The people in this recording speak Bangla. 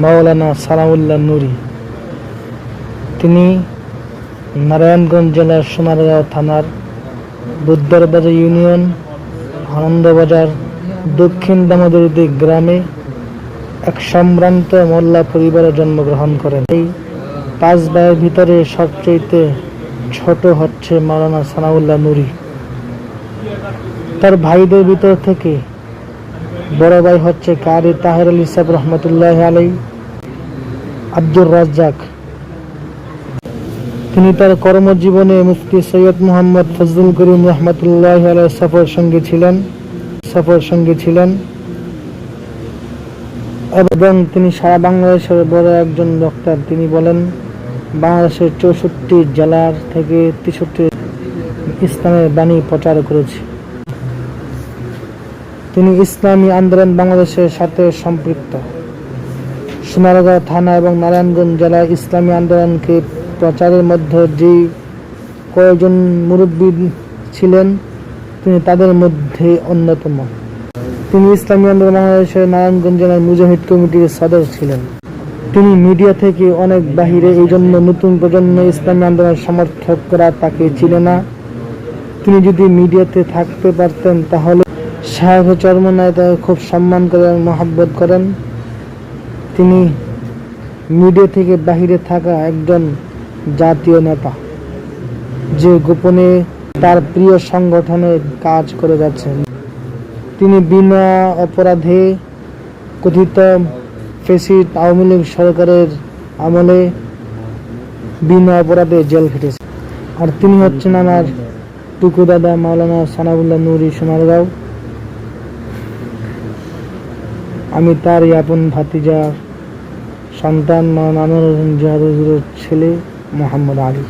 মাওলানা সানাউল্লাহ নুরী। তিনি নারায়ণগঞ্জ জেলার সোনারগাঁও থানার বুদ্ধবাজার ইউনিয়ন আনন্দবাজার দক্ষিণ দামোদরদী গ্রামে এক সম্ভ্রান্ত মোল্লা পরিবারে জন্মগ্রহণ করেন। এই 5 ভাইয়ের ভিতরে সবচেয়ে ছোট হচ্ছে মাওলানা সানাউল্লাহ নুরী। তার ভাইদের ভিতর থেকে বড় ভাই হচ্ছে কারি তাহের আলী সাহেব রহমতুল্লাহ আলাই, আব্দুর রাজ্জাক। তিনি তার কর্মজীবনে মুফতি সৈয়দ মোহাম্মদ ফজলুল করিম রহমতুল্লাহ আলাই সফর সঙ্গী ছিলেন এবং তিনি সারা বাংলাদেশের বড় একজন বক্তা। তিনি বলেন, বাংলাদেশের 64 জেলার থেকে 63 ইসলামের বাণী প্রচার করেছে। তিনি ইসলামী আন্দোলন বাংলাদেশের সাথে সম্পৃক্ত। সোনারগাঁও থানা এবং নারায়ণগঞ্জ জেলায় ইসলামী আন্দোলনকে প্রচারের মধ্যে যে কয়েকজন মুরব্বী ছিলেন, তিনি তাদের মধ্যে অন্যতম। তিনি ইসলামী আন্দোলন বাংলাদেশের নারায়ণগঞ্জ জেলার মুজাহিদ কমিটির সদস্য ছিলেন। তিনি মিডিয়া থেকে অনেক বাহিরে, এই জন্য নতুন প্রজন্ম ইসলামী আন্দোলনের সমর্থকরা তাকে চিনে না। তিনি যদি মিডিয়াতে থাকতে পারতেন তাহলে সাহেব চরমনায় তাকে খুব সম্মান করেন, মহব্বত করেন। তিনি মিডিয়া থেকে বাহিরে থাকা একজন জাতীয় নেতা, যে গোপনে তার প্রিয় সংগঠনে কাজ করে যাচ্ছেন। তিনি বিনা অপরাধে কথিত ফ্যাসিস্ট আওয়ামী লীগ সরকারের আমলে বিনা অপরাধে জেল খেটেছেন। আর তিনি হচ্ছেন আমার টুকু দাদা মাওলানা সানাউল্লাহ নুরী সোনারগাঁও। আমি তার আপন ভাতিজা সন্তান মাওলানা আনোয়ার হোসেন জাহাদ হুজুরের ছেলে মোহাম্মদ আলী।